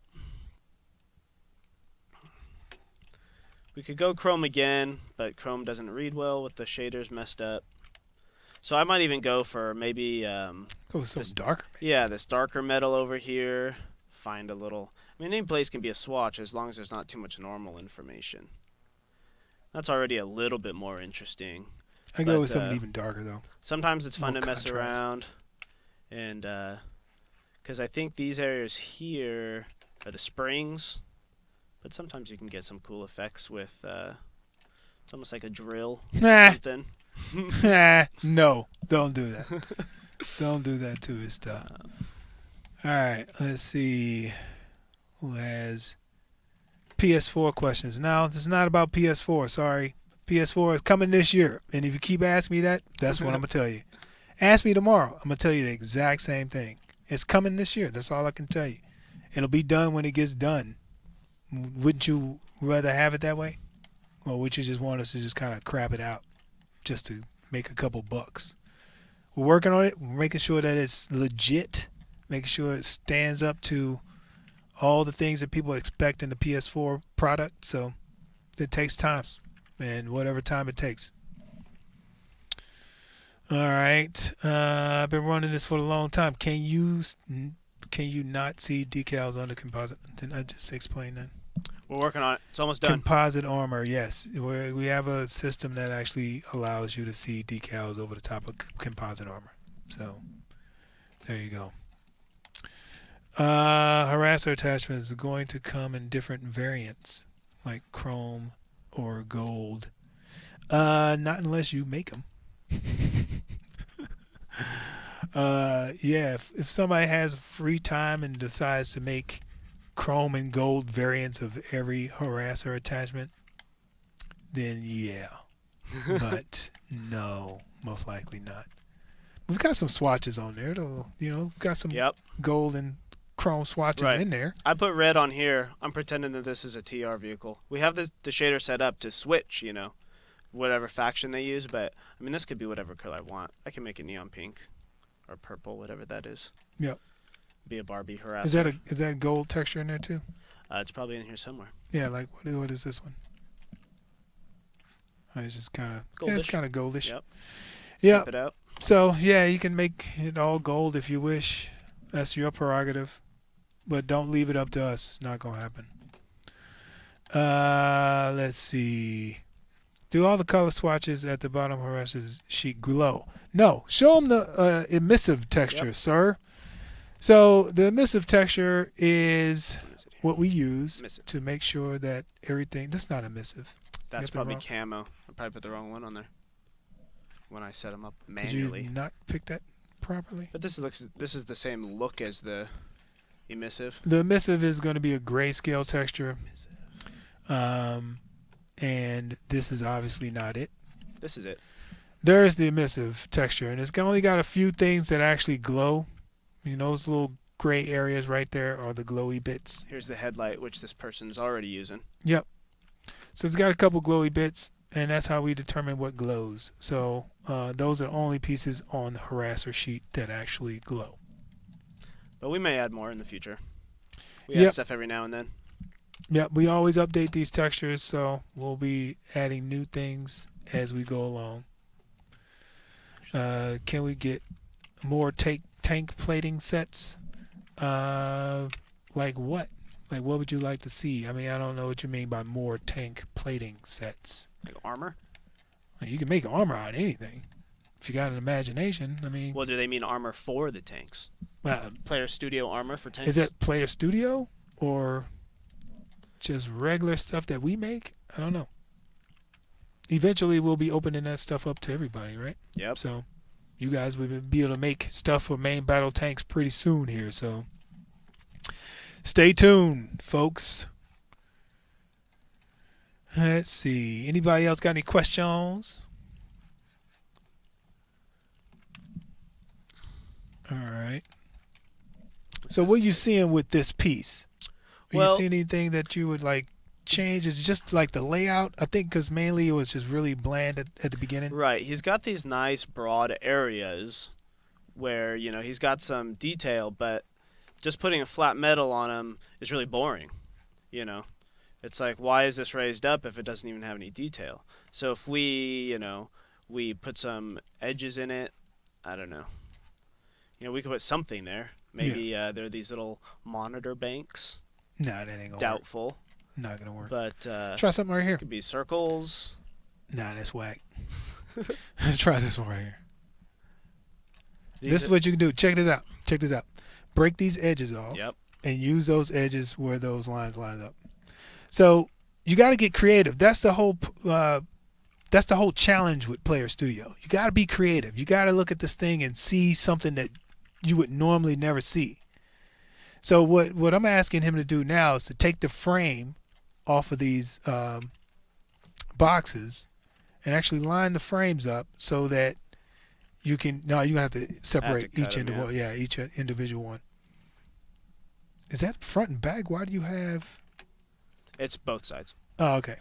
S2: We could go chrome again, but chrome doesn't read well with the shaders messed up. So I might even go for maybe
S1: Go with something darker.
S2: Yeah, this darker metal over here. Find a little. I mean, any place can be a swatch as long as there's not too much normal information. That's already a little bit more interesting.
S1: I go with something even darker though.
S2: Sometimes it's fun
S1: More
S2: to mess
S1: contrast.
S2: around, and because I think these areas here are the springs, but sometimes you can get some cool effects with. It's almost like a drill.
S1: Nah.
S2: Something.
S1: No, don't do that. Don't do that to his stuff. All right, let's see who has PS4 questions. Now, this is not about PS4. Sorry. PS4 is coming this year. And if you keep asking me that, that's what I'm going to tell you. Ask me tomorrow. I'm going to tell you the exact same thing. It's coming this year. That's all I can tell you. It'll be done when it gets done. Wouldn't you rather have it that way? Or would you just want us to just kind of crap it out just to make a couple bucks? We're working on it. We're making sure that it's legit. Making sure it stands up to all the things that people expect in the PS4 product. So it takes time. And whatever time it takes. All right. I've been running this for a long time. Can you not see decals under composite? Didn't I just explain that?
S2: We're working on it. It's almost done.
S1: Composite armor, yes. We have a system that actually allows you to see decals over the top of composite armor. So there you go. Harasser attachment is going to come in different variants, like chrome or gold. Not unless you make them. Yeah, if somebody has free time and decides to make chrome and gold variants of every Harasser attachment, then yeah. But no, most likely not. We've got some swatches on there, though. Got some gold and chrome swatches in there.
S2: I put red on here. I'm pretending that this is a TR vehicle. We have the shader set up to switch, whatever faction they use, but I mean this could be whatever color I want. I can make it neon pink or purple, whatever that is.
S1: Yep.
S2: Be a Barbie Harasser.
S1: Is that gold texture in there too?
S2: It's probably in here somewhere.
S1: Yeah, like what is this one? It's just kind of
S2: Goldish.
S1: it's kind of goldish.
S2: Yep.
S1: Yeah.
S2: Tip it out.
S1: So yeah, you can make it all gold if you wish. That's your prerogative, but don't leave it up to us. It's not gonna happen. Let's see. Do all the color swatches at the bottom of Harasser's sheet glow? No. Show them the emissive texture, sir. So the emissive texture is what we use to make sure that everything. That's not emissive.
S2: That's probably Camo. I probably put the wrong one on there when I set them up manually.
S1: Did you not pick that properly?
S2: But this is the same look as the emissive.
S1: The emissive is going to be a grayscale texture. And this is obviously not it.
S2: This is it.
S1: There's the emissive texture, and it's only got a few things that actually glow. You know, those little gray areas right there are the glowy bits.
S2: Here's the headlight, which this person's already using.
S1: Yep. So it's got a couple glowy bits, and that's how we determine what glows. So those are the only pieces on the Harasser sheet that actually glow.
S2: But we may add more in the future. We add stuff every now and then.
S1: Yep, we always update these textures, so we'll be adding new things as we go along. Can we get more tank plating sets? Like what? Like what would you like to see? I mean, I don't know what you mean by more tank plating sets.
S2: Like armor?
S1: Well, you can make armor out of anything. If you got an imagination, I mean...
S2: Well, do they mean armor for the tanks? Player Studio armor for tanks?
S1: Is it Player Studio or... just regular stuff that we make? I don't know. Eventually, we'll be opening that stuff up to everybody, right?
S2: Yep.
S1: So, you guys will be able to make stuff for main battle tanks pretty soon here. So, stay tuned, folks. Let's see. Anybody else got any questions? All right. So, what are you seeing with this piece? You see anything that you would like change? Is just like the layout? I think because mainly it was just really bland at the beginning.
S2: Right. He's got these nice broad areas where, you know, he's got some detail, but just putting a flat metal on him is really boring. You know, it's like, why is this raised up if it doesn't even have any detail? So if we, you know, we put some edges in it, I don't know. You know, we could put something there. Maybe there are these little monitor banks.
S1: Nah, that ain't gonna
S2: Doubtful.
S1: work. Not gonna work.
S2: But
S1: try something right here.
S2: Could be circles.
S1: Nah, that's whack. Try this one right here. This is what you can do. Check this out. Check this out. Break these edges off.
S2: Yep.
S1: And use those edges where those lines line up. So you got to get creative. That's the whole. That's the whole challenge with Player Studio. You got to be creative. You got to look at this thing and see something that you would normally never see. So what I'm asking him to do now is to take the frame off of these boxes and actually line the frames up so that you can. No, you're gonna have to separate each individual. Yeah, each individual one. Is that front and back? Why do you have?
S2: It's both sides.
S1: Oh, okay.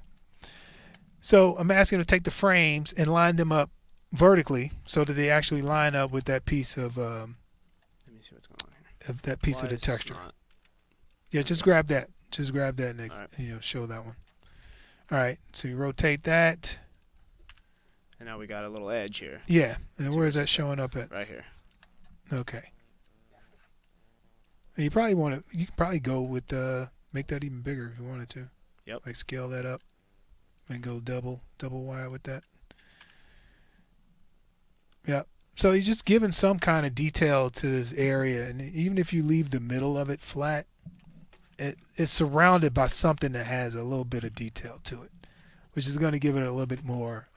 S1: So I'm asking him to take the frames and line them up vertically so that they actually line up with that piece of. Let me see what's going on here. Of that piece of the texture. Yeah, just grab that. Just grab that and show that one. All right. So you rotate that.
S2: And now we got a little edge here.
S1: Yeah. And where is that showing up at?
S2: Right here.
S1: Okay. And you probably want to. You can probably go with make that even bigger if you wanted to.
S2: Yep.
S1: Like scale that up and go double wide with that. Yep. So you're just giving some kind of detail to this area, and even if you leave the middle of it flat, it's surrounded by something that has a little bit of detail to it, which is going to give it a little bit more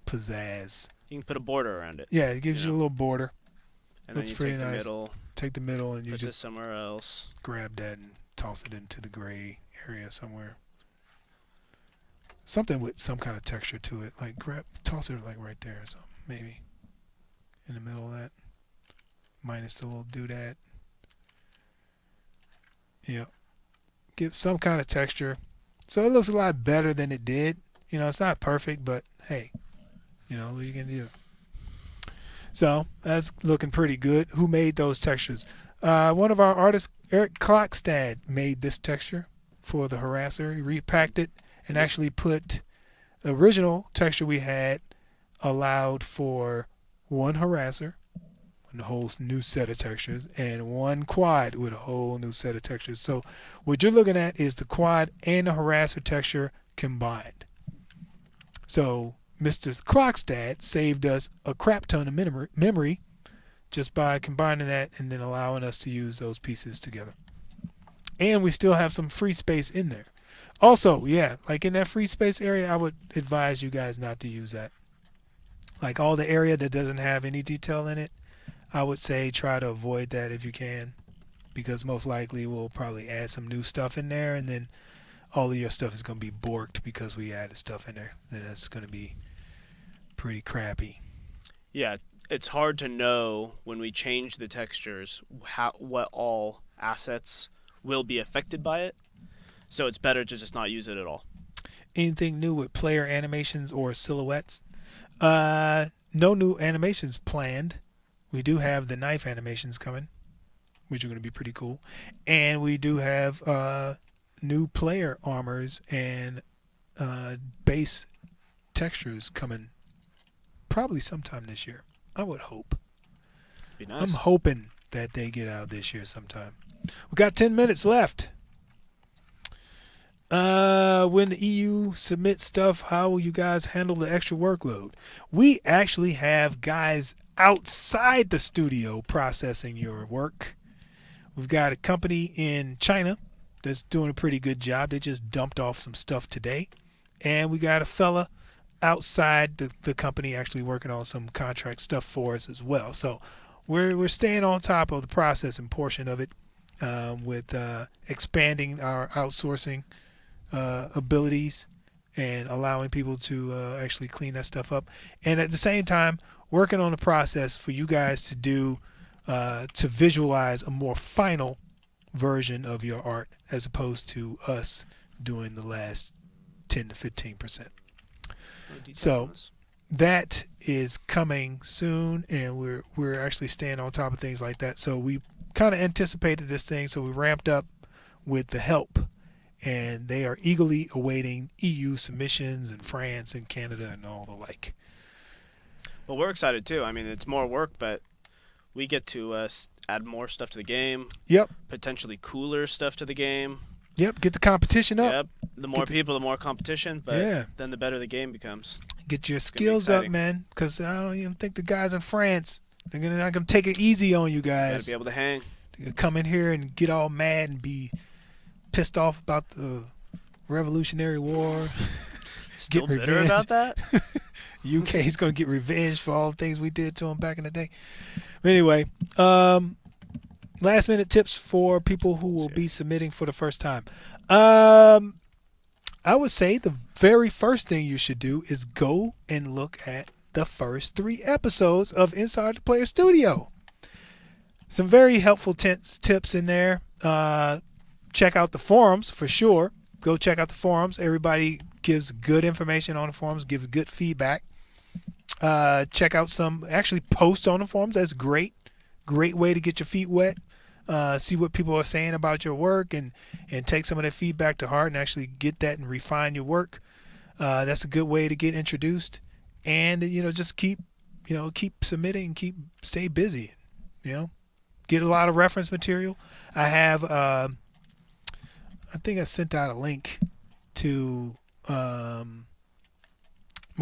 S1: pizzazz.
S2: You can put a border around it.
S1: Yeah, it gives you a little border.
S2: And
S1: looks
S2: then you
S1: pretty
S2: take
S1: nice.
S2: the middle.
S1: Take the middle and you
S2: put
S1: just
S2: this somewhere else.
S1: Grab that and toss it into the gray area somewhere. Something with some kind of texture to it. Like toss it like right there or something, maybe. In the middle of that. Minus the little doodad. Yep. Give some kind of texture. So it looks a lot better than it did. You know, it's not perfect, but hey, what are you going to do? So that's looking pretty good. Who made those textures? One of our artists, Eric Klockstad, made this texture for the Harasser. He repacked it and actually put the original texture we had allowed for one Harasser, a whole new set of textures, and one quad with a whole new set of textures. So what you're looking at is the quad and the Harasser texture combined. So Mr. Klockstad saved us a crap ton of memory just by combining that and then allowing us to use those pieces together. And we still have some free space in there. Also, yeah, like in that free space area, I would advise you guys not to use that. Like all the area that doesn't have any detail in it, I would say try to avoid that if you can, because most likely we'll probably add some new stuff in there, and then all of your stuff is going to be borked because we added stuff in there. And that's going to be pretty crappy.
S2: Yeah, it's hard to know when we change the textures what all assets will be affected by it. So it's better to just not use it at all.
S1: Anything new with player animations or silhouettes? No new animations planned. We do have the knife animations coming, which are going to be pretty cool. And we do have new player armors and base textures coming probably sometime this year. I would hope.
S2: Be nice.
S1: I'm hoping that they get out this year sometime. We got 10 minutes left. When the EU submits stuff, how will you guys handle the extra workload? We actually have guys outside the studio processing your work. We've got a company in China that's doing a pretty good job. They just dumped off some stuff today. And we got a fella outside the company actually working on some contract stuff for us as well. So we're staying on top of the processing portion of it with expanding our outsourcing abilities and allowing people to actually clean that stuff up, and at the same time working on the process for you guys to do to visualize a more final version of your art as opposed to us doing the last 10 to 15%. So that is coming soon, and we're actually staying on top of things like that. So we kind of anticipated this thing, so we ramped up with the help, and they are eagerly awaiting EU submissions in France and Canada and all the like.
S2: Well, we're excited too. I mean, it's more work, but we get to add more stuff to the game.
S1: Yep.
S2: Potentially cooler stuff to the game.
S1: Yep. Get the competition up.
S2: Yep. The more people, the more competition, but then the better the game becomes.
S1: Get your skills up, man, because I don't even think the guys in France, they're not going to take it easy on you guys.
S2: You got to be able to hang.
S1: They're going to come in here and get all mad and be pissed off about the Revolutionary War.
S2: Still bitter about that?
S1: UK is going to get revenge for all the things we did to them back in the day. But anyway, last minute tips for people who will be submitting for the first time. I would say the very first thing you should do is go and look at the first 3 episodes of Inside the Player Studio. Some very helpful tips in there. Check out the forums for sure. Go check out the forums. Everybody gives good information on the forums, gives good feedback. Check out actually post on the forums. That's great. Great way to get your feet wet. See what people are saying about your work and take some of that feedback to heart and actually get that and refine your work. That's a good way to get introduced. And, just keep submitting, stay busy, get a lot of reference material. I have, I think I sent out a link to my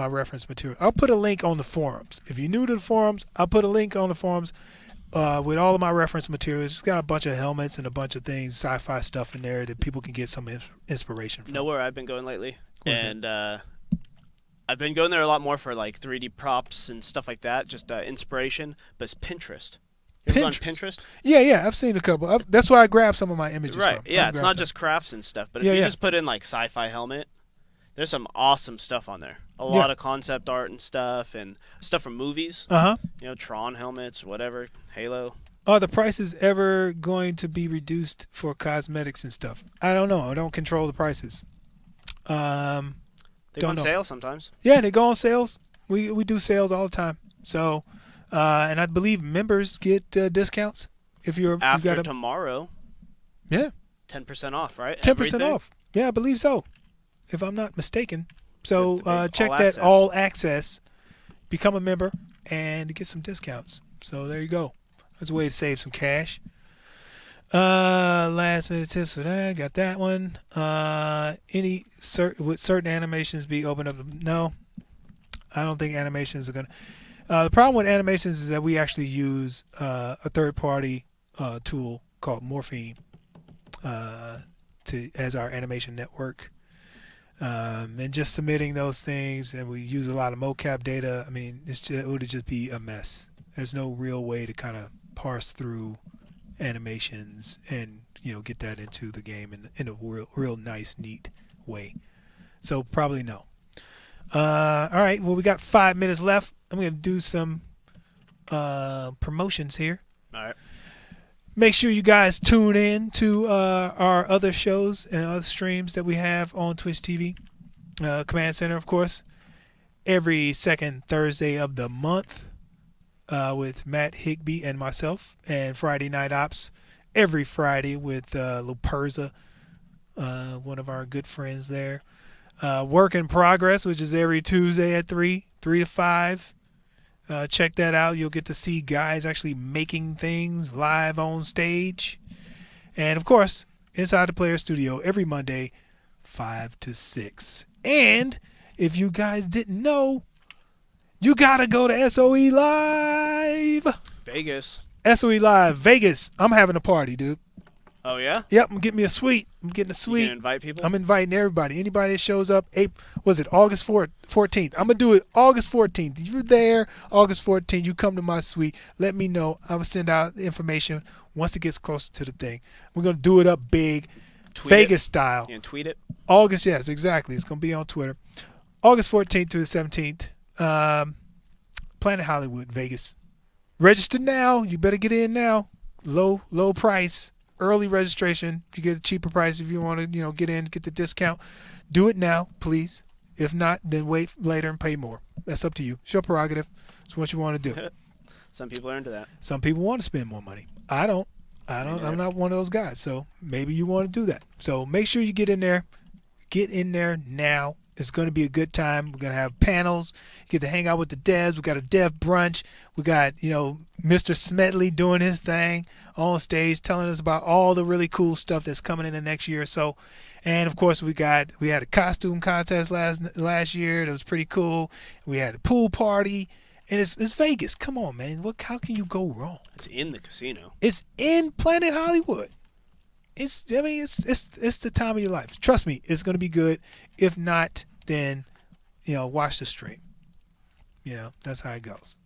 S1: reference material. I'll put a link on the forums. If you're new to the forums, I'll put a link on the forums with all of my reference materials. It's got a bunch of helmets and a bunch of things, sci-fi stuff in there that people can get some inspiration from.
S2: Know where I've been going lately? I've been going there a lot more for like 3D props and stuff like that, just inspiration, but it's Pinterest. You ever on Pinterest?
S1: Yeah, I've seen a couple. That's where I grabbed some of my images
S2: from.
S1: Yeah,
S2: it's not just crafts and stuff, but if you just put in like sci-fi helmet, there's some awesome stuff on there. A lot of concept art and stuff from movies. Tron helmets, whatever, Halo.
S1: Are the prices ever going to be reduced for cosmetics and stuff? I don't know. I don't control the prices.
S2: They go on sale sometimes.
S1: Yeah, they go on sales. We do sales all the time. So, and I believe members get discounts if you've
S2: After
S1: got a
S2: tomorrow,
S1: yeah
S2: 10% off, right?
S1: 10%
S2: Everything?
S1: off. Yeah, I believe so, if I'm not mistaken. So
S2: The big
S1: check
S2: all
S1: that
S2: access.
S1: all access, become a member, and get some discounts. So there you go. That's a way to save some cash. Last minute tips for that. Got that one. Would certain animations be open up? No, I don't think animations are gonna. The problem with animations is that we actually use a third-party tool called Morphine as our animation network, and just submitting those things, and we use a lot of mocap data. I mean, it would just be a mess. There's no real way to kind of parse through animations and get that into the game in a real nice, neat way. So probably no. All right. Well, we got 5 minutes left. I'm going to do some promotions here.
S2: All right.
S1: Make sure you guys tune in to our other shows and other streams that we have on Twitch TV. Command Center, of course, every second Thursday of the month with Matt Higbee and myself. And Friday Night Ops every Friday with Luperza, one of our good friends there. Work in Progress, which is every Tuesday at 3 to 5. Check that out. You'll get to see guys actually making things live on stage. And, of course, Inside the Player Studio every Monday, 5 to 6. And if you guys didn't know, you got to go to SOE Live
S2: Vegas.
S1: SOE Live Vegas. I'm having a party, dude.
S2: Oh, yeah?
S1: Yep, I'm getting me a suite. I'm getting a
S2: You
S1: suite.
S2: can invite people?
S1: I'm inviting everybody. Anybody that shows up, August 14th? I'm going to do it August 14th. If you're there, August 14th, you come to my suite. Let me know. I will send out the information once it gets closer to the thing. We're going to do it up big,
S2: Tweet
S1: Vegas
S2: it.
S1: style.
S2: You can tweet it?
S1: August, yes, exactly. It's going to be on Twitter. August 14th through the 17th. Planet Hollywood, Vegas. Register now. You better get in now. Low price. Early registration. You get a cheaper price if you want to, get in, get the discount. Do it now, please. If not, then wait later and pay more. That's up to you. It's your prerogative. It's what you want to do.
S2: Some people are into that.
S1: Some people want to spend more money. I don't. I'm not one of those guys. So maybe you want to do that. So make sure you get in there. Get in there now. It's going to be a good time. We're going to have panels. You get to hang out with the devs. We got a dev brunch. We got, Mr. Smedley doing his thing on stage, telling us about all the really cool stuff that's coming in the next year or so. And of course, we had a costume contest last year. That was pretty cool. We had a pool party, and it's Vegas. Come on, man. How can you go wrong?
S2: It's in the casino.
S1: It's in Planet Hollywood. It's the time of your life. Trust me, it's going to be good. If not, then watch the stream. That's how it goes.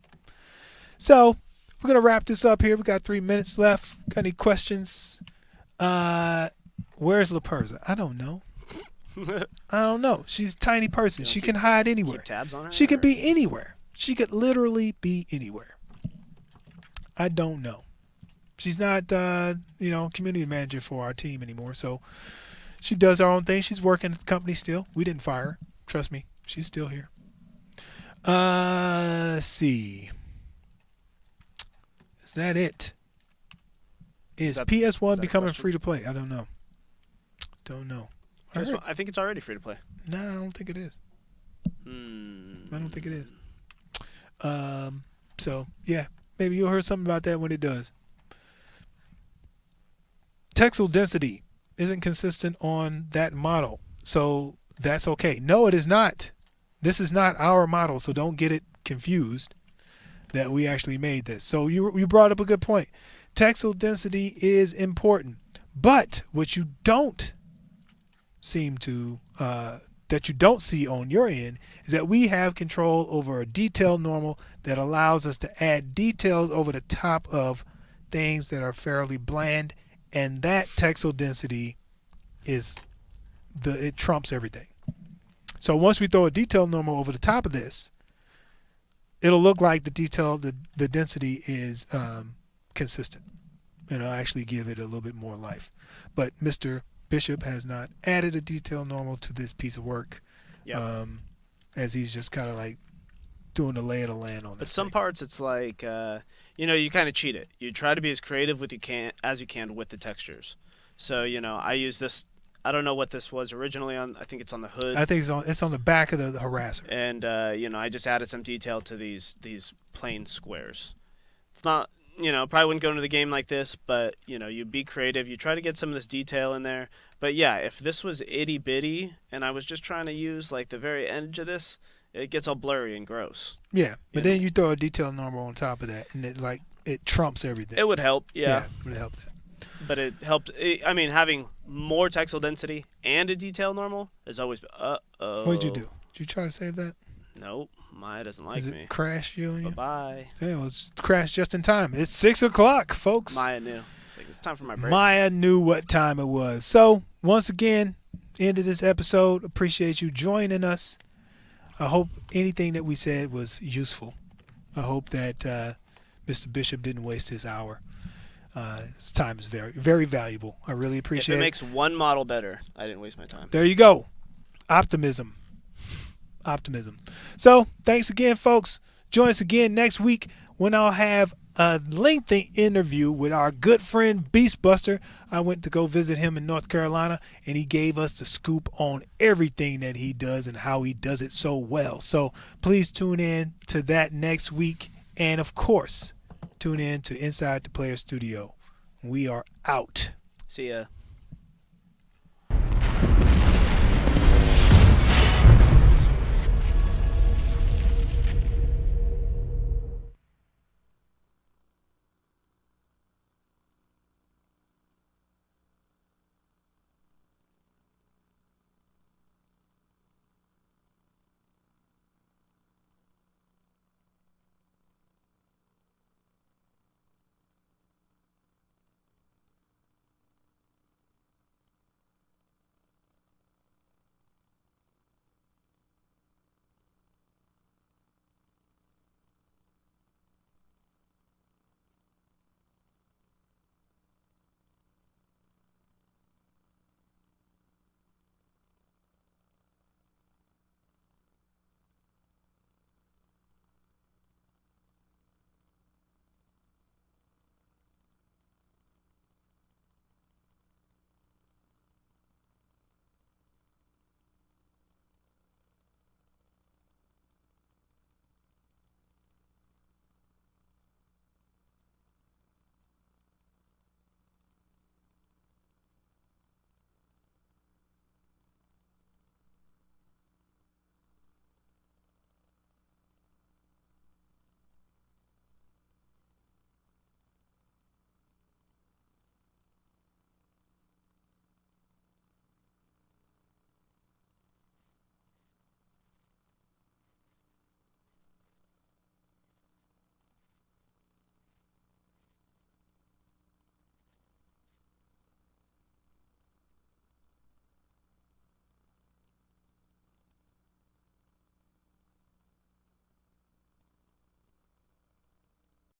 S1: So we're gonna wrap this up here. We got 3 minutes left. Got any questions? Where's Luperza? I don't know. I don't know. She's a tiny person. She can hide anywhere.
S2: Keep tabs on her?
S1: She could be anywhere. She could literally be anywhere. I don't know. She's not, community manager for our team anymore. So she does her own thing. She's working at the company still. We didn't fire her. Trust me. She's still here. Let's see. Is that it? Is PS1 becoming free to play? I don't know.
S2: I think it's already free to play.
S1: No, I don't think it is. I don't think it is. So, yeah. Maybe you'll hear something about that when it does. Texel density isn't consistent on that model, so that's okay. No, it is not. This is not our model, so don't get it confused that we actually made this. So you brought up a good point. Texel density is important, but what you don't seem to that you don't see on your end is that we have control over a detail normal that allows us to add details over the top of things that are fairly bland. And that texel density it trumps everything. So once we throw a detail normal over the top of this, it'll look like the density is consistent. And it'll actually give it a little bit more life. But Mr. Bishop has not added a detail normal to this piece of work.
S2: Yep.
S1: As he's just kind of like doing the lay of the land on
S2: But
S1: this
S2: some
S1: thing.
S2: parts, it's like, you kind of cheat it. You try to be as creative as you can with the textures. So, I use this. I don't know what this was originally on. I think it's on the hood.
S1: I think it's on the back of the Harasser.
S2: And I just added some detail to these plain squares. It's not, probably wouldn't go into the game like this, but you be creative. You try to get some of this detail in there. But yeah, if this was itty bitty and I was just trying to use like the very edge of this, it gets all blurry and gross.
S1: Yeah, but then you throw a detail normal on top of that, and it trumps everything.
S2: It would help, yeah.
S1: It would help that.
S2: But it helped. Having more texel density and a detail normal is always.
S1: What'd you do? Did you try to save that?
S2: Nope, Maya doesn't like
S1: Is it
S2: me.
S1: Crash you and you?
S2: Bye.
S1: Yeah, it was crashed just in time. It's 6 o'clock, folks.
S2: Maya knew. It's like it's time for my break.
S1: Maya knew what time it was. So once again, end of this episode. Appreciate you joining us. I hope anything that we said was useful. I hope that Mr. Bishop didn't waste his hour. His time is very, very valuable. I really appreciate it.
S2: If it makes one model better, I didn't waste my time.
S1: There you go. Optimism. So thanks again, folks. Join us again next week when I'll have a lengthy interview with our good friend Beastbuster. I went to go visit him in North Carolina, and he gave us the scoop on everything that he does and how he does it so well. So please tune in to that next week. And, of course, tune in to Inside the Player Studio. We are out.
S2: See ya.